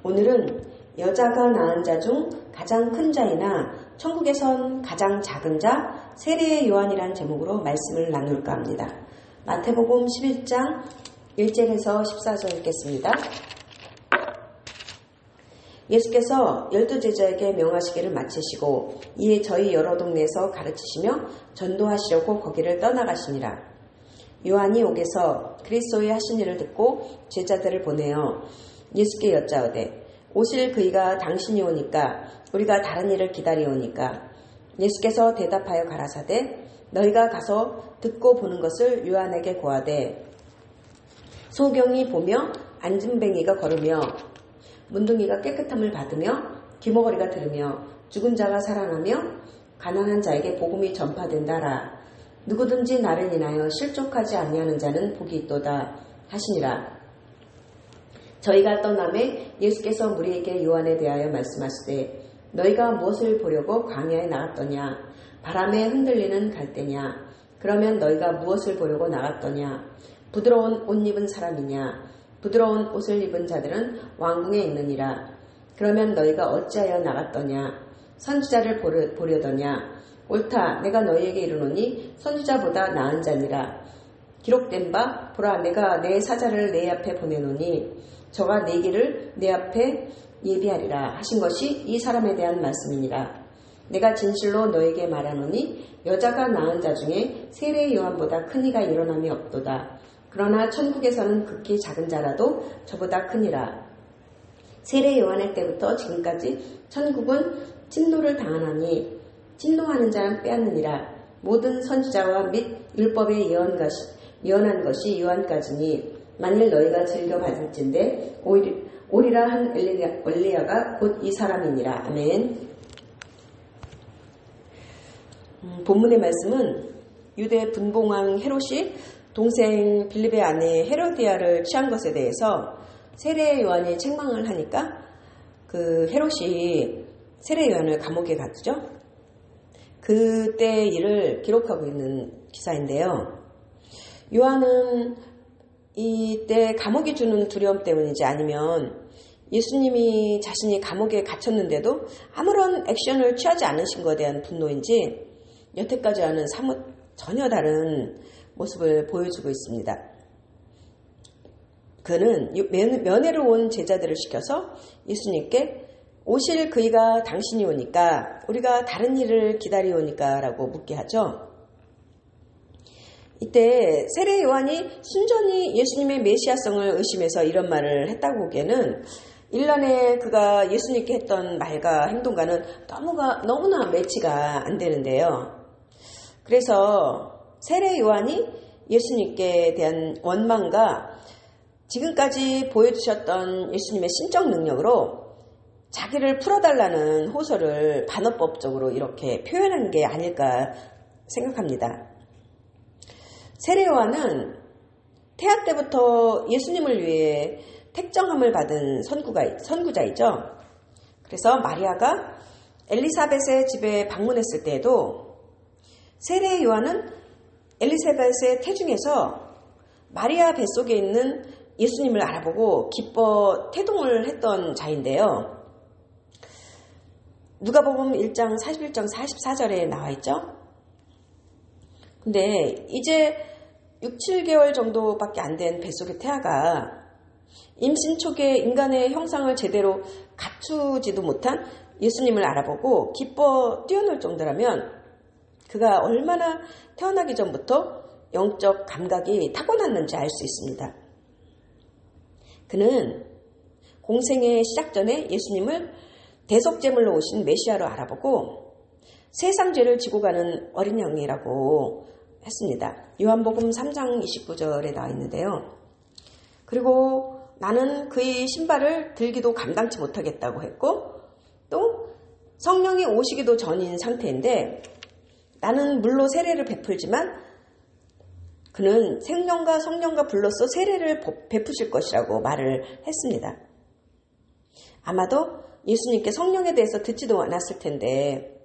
오늘은 여자가 낳은 자 중 가장 큰 자이나 천국에선 가장 작은 자 세례의 요한이라는 제목으로 말씀을 나눌까 합니다. 마태복음 11장 1절에서 14절 읽겠습니다. 예수께서 12제자에게 명하시기를 마치시고 이에 저희 여러 동네에서 가르치시며 전도하시려고 거기를 떠나가시니라. 요한이 옥에서 그리스도의 하신 일을 듣고 제자들을 보내어 예수께 여짜오되 오실 그이가 당신이 오니까 우리가 다른 일을 기다리오니까. 예수께서 대답하여 가라사대 너희가 가서 듣고 보는 것을 요한에게 고하되 소경이 보며 안진뱅이가 걸으며 문둥이가 깨끗함을 받으며 기머거리가 들으며 죽은 자가 살아나며 가난한 자에게 복음이 전파된다라. 누구든지 나를 인하여 실족하지 아니하는 자는 복이 있도다 하시니라. 저희가 떠남에 예수께서 무리에게 요한에 대하여 말씀하시되 너희가 무엇을 보려고 광야에 나갔더냐? 바람에 흔들리는 갈대냐? 그러면 너희가 무엇을 보려고 나갔더냐? 부드러운 옷 입은 사람이냐? 부드러운 옷을 입은 자들은 왕궁에 있느니라. 그러면 너희가 어찌하여 나갔더냐? 선지자를 보려더냐? 옳다, 내가 너희에게 이르노니 선지자보다 나은 자니라. 기록된 바 보라, 내가 내 사자를 내 앞에 보내노니 저가 내 길을 내 앞에 예비하리라 하신 것이 이 사람에 대한 말씀이니라. 내가 진실로 너에게 말하노니 여자가 낳은 자 중에 세례 요한보다 큰 이가 일어남이 없도다. 그러나 천국에서는 극히 작은 자라도 저보다 크니라. 세례 요한의 때부터 지금까지 천국은 진노를 당하나니 진노하는 자는 빼앗느니라. 모든 선지자와 및 율법에 예언한 것이 요한까지니 만일 너희가 즐겨 받을진대 오리라 한 엘리야가 곧 이 사람이니라. 아멘. 본문의 말씀은 유대 분봉왕 헤롯이 동생 빌립의 아내 헤로디아를 취한 것에 대해서 세례 요한이 책망을 하니까 그 헤롯이 세례 요한을 감옥에 갔죠. 그때 일을 기록하고 있는 기사인데요. 요한은 이때 감옥이 주는 두려움 때문인지 아니면 예수님이 자신이 감옥에 갇혔는데도 아무런 액션을 취하지 않으신 것에 대한 분노인지 여태까지와는 사뭇 전혀 다른 모습을 보여주고 있습니다. 그는 면회로 온 제자들을 시켜서 예수님께 오실 그이가 당신이 오니까 우리가 다른 일을 기다리오니까 라고 묻게 하죠. 이때 세례 요한이 순전히 예수님의 메시아성을 의심해서 이런 말을 했다고 보기에는 일란에 그가 예수님께 했던 말과 행동과는 너무나 매치가 안 되는데요. 그래서 세례 요한이 예수님께 대한 원망과 지금까지 보여주셨던 예수님의 신적 능력으로 자기를 풀어달라는 호소를 반어법적으로 이렇게 표현한 게 아닐까 생각합니다. 세례 요한은 태아 때부터 예수님을 위해 택정함을 받은 선구자이죠. 그래서 마리아가 엘리사벳의 집에 방문했을 때에도 세례 요한은 엘리사벳의 태중에서 마리아 뱃속에 있는 예수님을 알아보고 기뻐 태동을 했던 자인데요. 누가복음 1장 41장 44절에 나와 있죠. 근데 이제 6, 7개월 정도밖에 안 된 뱃속의 태아가 임신 초기에 인간의 형상을 제대로 갖추지도 못한 예수님을 알아보고 기뻐 뛰어놀 정도라면 그가 얼마나 태어나기 전부터 영적 감각이 타고났는지 알 수 있습니다. 그는 공생의 시작 전에 예수님을 대속제물로 오신 메시아로 알아보고 세상 죄를 지고 가는 어린 양이라고 했습니다. 요한복음 3장 29절에 나와 있는데요. 그리고 나는 그의 신발을 들기도 감당치 못하겠다고 했고 또 성령이 오시기도 전인 상태인데 나는 물로 세례를 베풀지만 그는 생명과 성령과 불로써 세례를 베푸실 것이라고 말을 했습니다. 아마도 예수님께 성령에 대해서 듣지도 않았을 텐데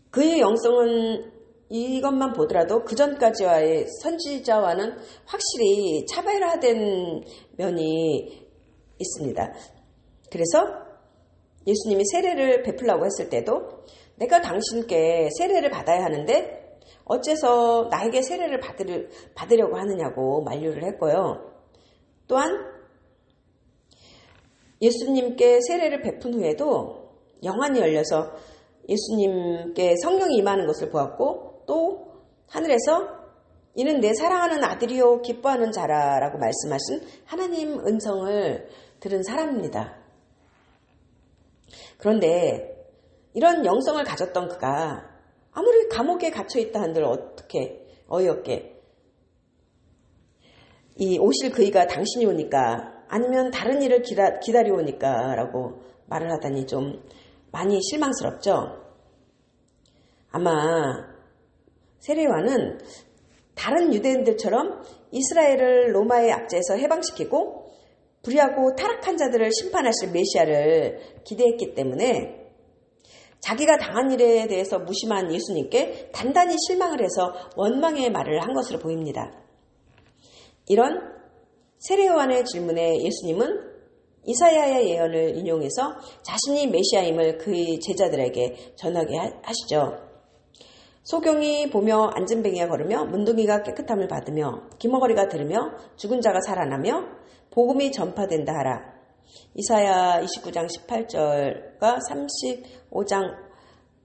그의 영성은 이것만 보더라도 그전까지와의 선지자와는 확실히 차별화된 면이 있습니다. 그래서 예수님이 세례를 베풀라고 했을 때도 내가 당신께 세례를 받아야 하는데 어째서 나에게 세례를 받으려고 하느냐고 만류를 했고요. 또한 예수님께 세례를 베푼 후에도 영안이 열려서 예수님께 성령이 임하는 것을 보았고 또 하늘에서 이는 내 사랑하는 아들이요 기뻐하는 자라라고 말씀하신 하나님 음성을 들은 사람입니다. 그런데 이런 영성을 가졌던 그가 아무리 감옥에 갇혀있다 한들 어떻게 어이없게 이 오실 그이가 당신이 오니까 아니면 다른 일을 기다려오니까 라고 말을 하다니 좀 많이 실망스럽죠. 아마 세례요한은 다른 유대인들처럼 이스라엘을 로마의 압제에서 해방시키고 불의하고 타락한 자들을 심판하실 메시아를 기대했기 때문에 자기가 당한 일에 대해서 무심한 예수님께 단단히 실망을 해서 원망의 말을 한 것으로 보입니다. 이런 세례요한의 질문에 예수님은 이사야의 예언을 인용해서 자신이 메시아임을 그의 제자들에게 전하게 하시죠. 소경이 보며 앉은뱅이가 걸으며 문둥이가 깨끗함을 받으며 기머거리가 들으며 죽은 자가 살아나며 복음이 전파된다 하라. 이사야 29장 18절과 35장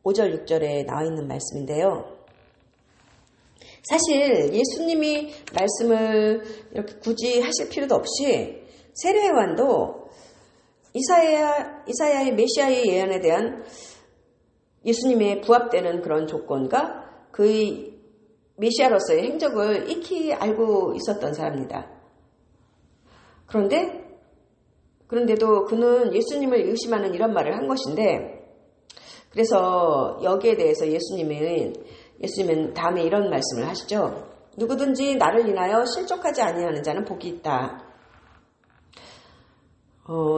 5절 6절에 나와 있는 말씀인데요. 사실 예수님이 말씀을 이렇게 굳이 하실 필요도 없이 세례요한도 이사야의 메시아의 예언에 대한 예수님의 부합되는 그런 조건과 그의 메시아로서의 행적을 익히 알고 있었던 사람입니다. 그런데도 그는 예수님을 의심하는 이런 말을 한 것인데, 그래서 여기에 대해서 예수님은 다음에 이런 말씀을 하시죠. 누구든지 나를 인하여 실족하지 아니하는 자는 복이 있다.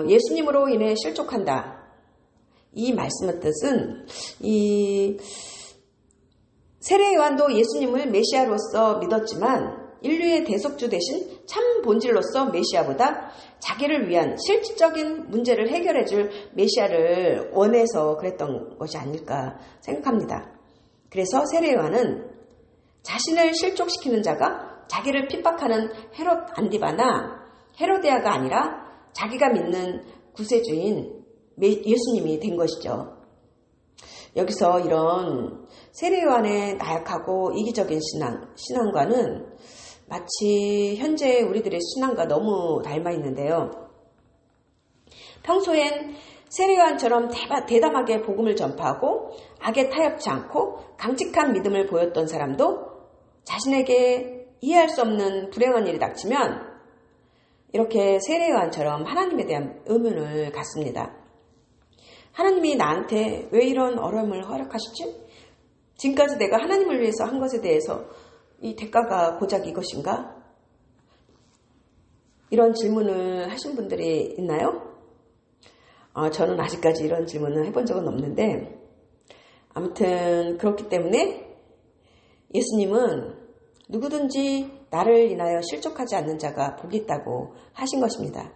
예수님으로 인해 실족한다. 이 말씀의 뜻은 이 세례요한도 예수님을 메시아로서 믿었지만 인류의 대속주 대신 참 본질로서 메시아보다 자기를 위한 실질적인 문제를 해결해 줄 메시아를 원해서 그랬던 것이 아닐까 생각합니다. 그래서 세례요한은 자신을 실족시키는 자가 자기를 핍박하는 헤롯 안디바나 헤로데아가 아니라 자기가 믿는 구세주인 예수님이 된 것이죠. 여기서 이런 세례요한의 나약하고 이기적인 신앙과는 마치 현재 우리들의 신앙과 너무 닮아 있는데요. 평소엔 세례요한처럼 대담하게 복음을 전파하고 악에 타협치 않고 강직한 믿음을 보였던 사람도 자신에게 이해할 수 없는 불행한 일이 닥치면 이렇게 세례요한처럼 하나님에 대한 의문을 갖습니다. 하나님이 나한테 왜 이런 어려움을 허락하시지? 지금까지 내가 하나님을 위해서 한 것에 대해서 이 대가가 고작 이것인가? 이런 질문을 하신 분들이 있나요? 저는 아직까지 이런 질문을 해본 적은 없는데 아무튼 그렇기 때문에 예수님은 누구든지 나를 인하여 실족하지 않는 자가 복이 있다고 하신 것입니다.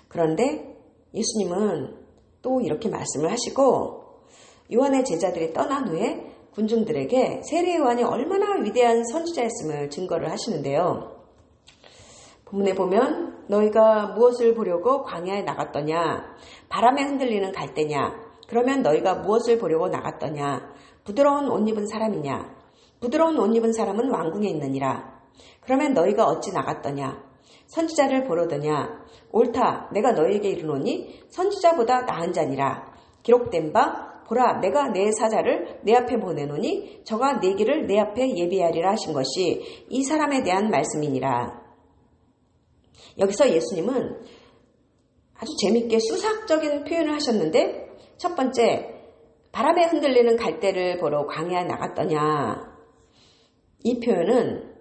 그런데 예수님은 또 이렇게 말씀을 하시고 요한의 제자들이 떠난 후에 군중들에게 세례요한이 얼마나 위대한 선지자였음을 증거를 하시는데요. 본문에 보면 너희가 무엇을 보려고 광야에 나갔더냐? 바람에 흔들리는 갈대냐? 그러면 너희가 무엇을 보려고 나갔더냐? 부드러운 옷 입은 사람이냐? 부드러운 옷 입은 사람은 왕궁에 있느니라. 그러면 너희가 어찌 나갔더냐? 선지자를 보려더냐? 옳다, 내가 너희에게 이르노니 선지자보다 나은 자니라. 기록된 바 보라, 내가 내 사자를 내 앞에 보내노니 저가 내 길을 내 앞에 예비하리라 하신 것이 이 사람에 대한 말씀이니라. 여기서 예수님은 아주 재밌게 수사학적인 표현을 하셨는데 첫 번째, 바람에 흔들리는 갈대를 보러 광야에 나갔더냐. 이 표현은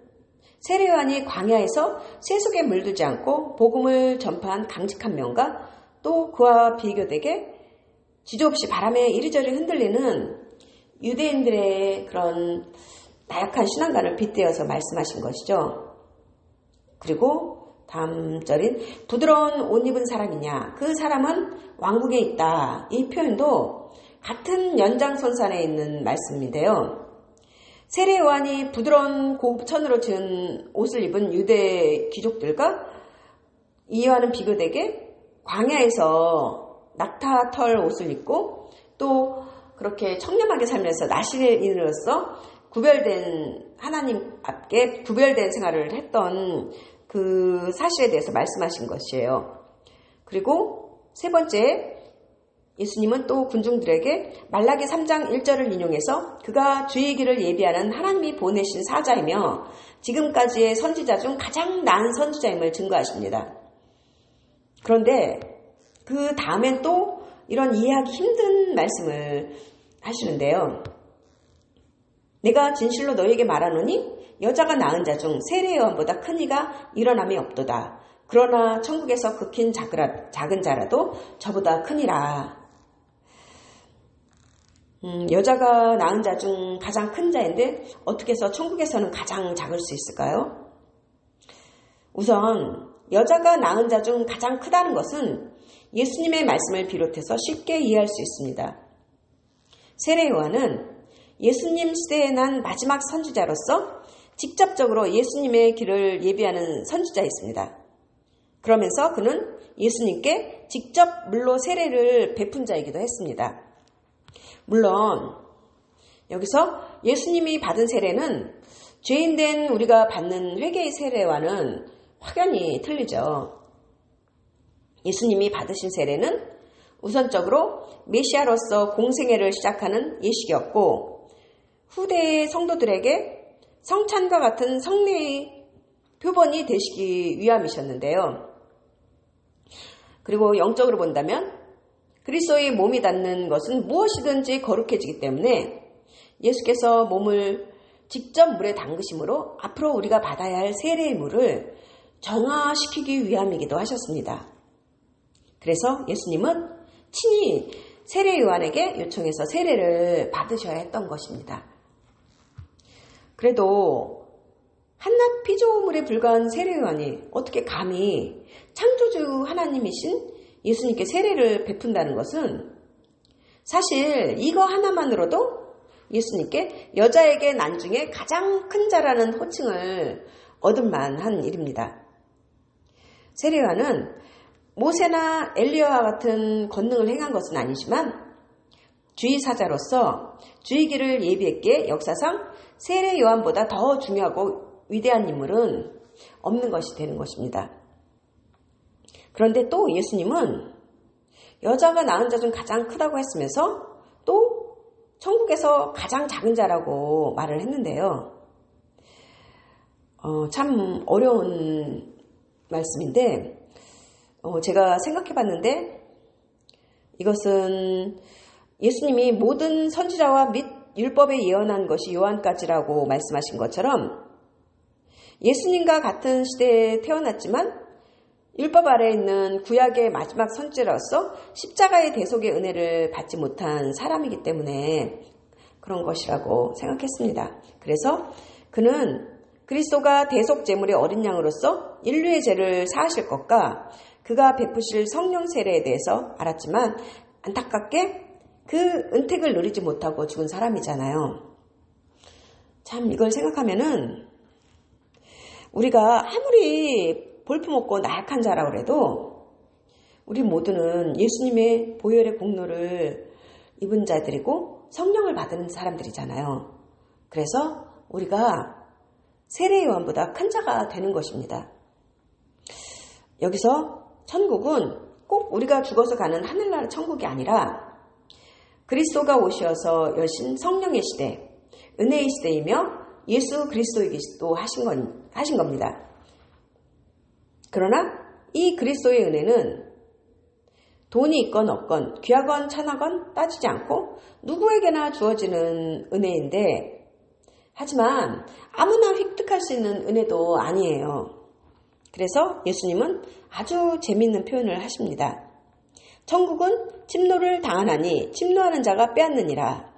세례요한이 광야에서 세속에 물들지 않고 복음을 전파한 강직한 명과 또 그와 비교되게 지조없이 바람에 이리저리 흔들리는 유대인들의 그런 나약한 신앙관을 빗대어서 말씀하신 것이죠. 그리고 다음 절인 부드러운 옷 입은 사람이냐 그 사람은 왕궁에 있다. 이 표현도 같은 연장선상에 있는 말씀인데요. 세례 요한이 부드러운 고천으로 지은 옷을 입은 유대 귀족들과 이와는 비교되게 광야에서 낙타털 옷을 입고 또 그렇게 청렴하게 살면서 나시인으로서 구별된 하나님 앞에 구별된 생활을 했던 그 사실에 대해서 말씀하신 것이에요. 그리고 세 번째, 예수님은 또 군중들에게 말라기 3장 1절을 인용해서 그가 주의 길을 예비하는 하나님이 보내신 사자이며 지금까지의 선지자 중 가장 나은 선지자임을 증거하십니다. 그런데 그 다음엔 또 이런 이해하기 힘든 말씀을 하시는데요. 내가 진실로 너희에게 말하노니 여자가 낳은 자 중 세례 요한보다 큰 이가 일어남이 없도다. 그러나 천국에서 극히 작은 자라도 저보다 크니라. 여자가 낳은 자 중 가장 큰 자인데 어떻게 해서 천국에서는 가장 작을 수 있을까요? 우선 여자가 낳은 자 중 가장 크다는 것은 예수님의 말씀을 비롯해서 쉽게 이해할 수 있습니다. 세례 요한은 예수님 시대에 난 마지막 선지자로서 직접적으로 예수님의 길을 예비하는 선지자였습니다. 그러면서 그는 예수님께 직접 물로 세례를 베푼 자이기도 했습니다. 물론 여기서 예수님이 받은 세례는 죄인된 우리가 받는 회개의 세례와는 확연히 틀리죠. 예수님이 받으신 세례는 우선적으로 메시아로서 공생애를 시작하는 예식이었고 후대의 성도들에게 성찬과 같은 성례의 표본이 되시기 위함이셨는데요. 그리고 영적으로 본다면 그리스도의 몸이 닿는 것은 무엇이든지 거룩해지기 때문에 예수께서 몸을 직접 물에 담그심으로 앞으로 우리가 받아야 할 세례의 물을 정화시키기 위함이기도 하셨습니다. 그래서 예수님은 친히 세례 요한에게 요청해서 세례를 받으셔야 했던 것입니다. 그래도 한낱 피조물에 불과한 세례 요한이 어떻게 감히 창조주 하나님이신 예수님께 세례를 베푼다는 것은 사실 이거 하나만으로도 예수님께 여자에게 난 중에 가장 큰 자라는 호칭을 얻을 만한 일입니다. 세례 요한은 모세나 엘리야와 같은 권능을 행한 것은 아니지만 주의사자로서 주의 길을 예비했기에 역사상 세례 요한보다 더 중요하고 위대한 인물은 없는 것이 되는 것입니다. 그런데 또 예수님은 여자가 낳은 자 중 가장 크다고 했으면서 또 천국에서 가장 작은 자라고 말을 했는데요. 참 어려운 말씀인데 제가 생각해 봤는데 이것은 예수님이 모든 선지자와 및 율법에 예언한 것이 요한까지라고 말씀하신 것처럼 예수님과 같은 시대에 태어났지만 율법 아래에 있는 구약의 마지막 선지자로서 십자가의 대속의 은혜를 받지 못한 사람이기 때문에 그런 것이라고 생각했습니다. 그래서 그는 그리스도가 대속 제물의 어린 양으로서 인류의 죄를 사하실 것과 그가 베푸실 성령 세례에 대해서 알았지만 안타깝게 그 은택을 누리지 못하고 죽은 사람이잖아요. 참 이걸 생각하면은 우리가 아무리 볼품없고 나약한 자라고 해도 우리 모두는 예수님의 보혈의 공로를 입은 자들이고 성령을 받은 사람들이잖아요. 그래서 우리가 세례 요한보다 큰 자가 되는 것입니다. 여기서 천국은 꼭 우리가 죽어서 가는 하늘나라 천국이 아니라 그리스도가 오셔서 여신 성령의 시대, 은혜의 시대이며 예수 그리스도이기도 하신 겁니다. 그러나 이 그리스도의 은혜는 돈이 있건 없건 귀하건 천하건 따지지 않고 누구에게나 주어지는 은혜인데 하지만 아무나 획득할 수 있는 은혜도 아니에요. 그래서 예수님은 아주 재미있는 표현을 하십니다. 천국은 침노를 당하나니 침노하는 자가 빼앗느니라.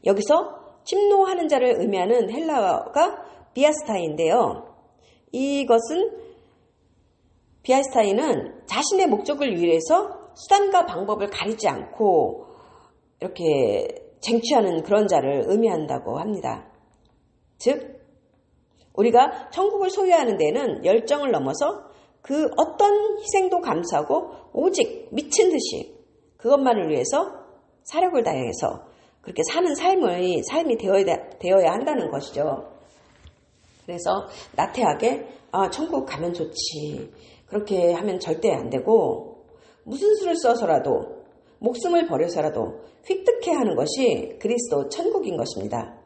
여기서 침노하는 자를 의미하는 헬라어가 비아스타인데요. 이것은 비아이스타인은 자신의 목적을 위해서 수단과 방법을 가리지 않고 이렇게 쟁취하는 그런 자를 의미한다고 합니다. 즉, 우리가 천국을 소유하는 데는 열정을 넘어서 그 어떤 희생도 감수하고 오직 미친 듯이 그것만을 위해서 사력을 다해서 그렇게 사는 삶이 되어야 한다는 것이죠. 그래서 나태하게 천국 가면 좋지 그렇게 하면 절대 안 되고 무슨 수를 써서라도 목숨을 버려서라도 획득해야 하는 것이 그리스도 천국인 것입니다.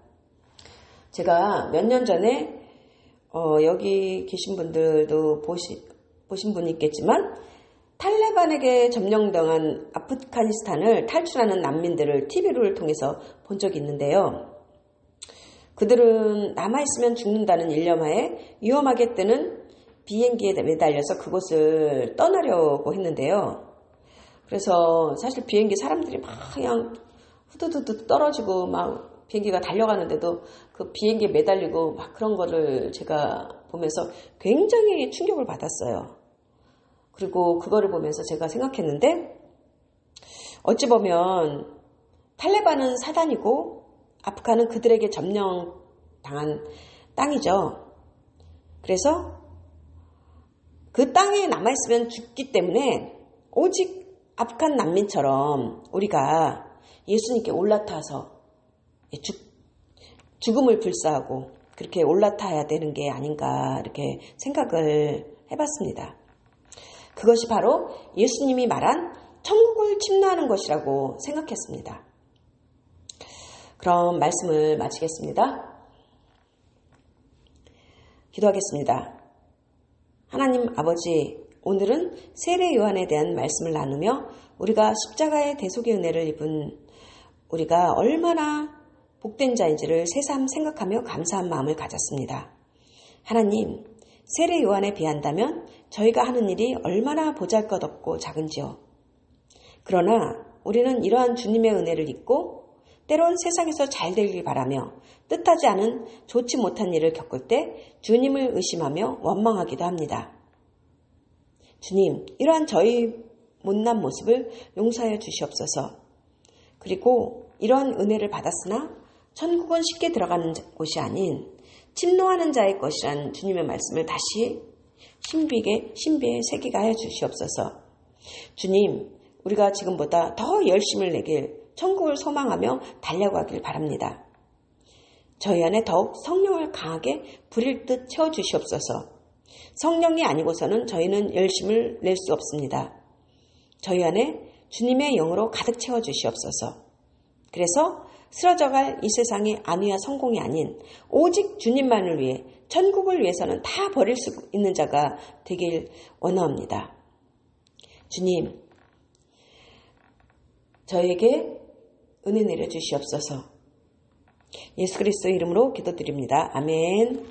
제가 몇 년 전에 여기 계신 분들도 보신 분이 있겠지만 탈레반에게 점령당한 아프가니스탄을 탈출하는 난민들을 TV를 통해서 본 적이 있는데요. 그들은 남아있으면 죽는다는 일념하에 위험하게 뜨는 비행기에 매달려서 그곳을 떠나려고 했는데요. 그래서 사실 비행기 사람들이 막 그냥 후두두두 떨어지고 막 비행기가 달려가는데도 그 비행기에 매달리고 막 그런 거를 제가 보면서 굉장히 충격을 받았어요. 그리고 그거를 보면서 제가 생각했는데 어찌 보면 탈레반은 사단이고 아프간은 그들에게 점령당한 땅이죠. 그래서 그 땅에 남아있으면 죽기 때문에 오직 아프간 난민처럼 우리가 예수님께 올라타서 죽음을 불사하고 그렇게 올라타야 되는 게 아닌가 이렇게 생각을 해봤습니다. 그것이 바로 예수님이 말한 천국을 침노하는 것이라고 생각했습니다. 그럼 말씀을 마치겠습니다. 기도하겠습니다. 하나님 아버지, 오늘은 세례 요한에 대한 말씀을 나누며 우리가 십자가의 대속의 은혜를 입은 우리가 얼마나 복된 자인지를 새삼 생각하며 감사한 마음을 가졌습니다. 하나님, 세례 요한에 비한다면 저희가 하는 일이 얼마나 보잘것없고 작은지요. 그러나 우리는 이러한 주님의 은혜를 잊고 때론 세상에서 잘 되길 바라며 뜻하지 않은 좋지 못한 일을 겪을 때 주님을 의심하며 원망하기도 합니다. 주님, 이러한 저희 못난 모습을 용서하여 주시옵소서. 그리고 이러한 은혜를 받았으나 천국은 쉽게 들어가는 곳이 아닌 침노하는 자의 것이란 주님의 말씀을 다시 신비에 새기게 하여 주시옵소서. 주님, 우리가 지금보다 더 열심을 내길 천국을 소망하며 달려가길 바랍니다. 저희 안에 더욱 성령을 강하게 부릴 듯 채워주시옵소서. 성령이 아니고서는 저희는 열심을 낼 수 없습니다. 저희 안에 주님의 영으로 가득 채워주시옵소서. 그래서 쓰러져갈 이 세상의 안위와 성공이 아닌 오직 주님만을 위해 천국을 위해서는 다 버릴 수 있는 자가 되길 원합니다. 주님, 저에게 은혜 내려주시옵소서. 예수 그리스도의 이름으로 기도드립니다. 아멘.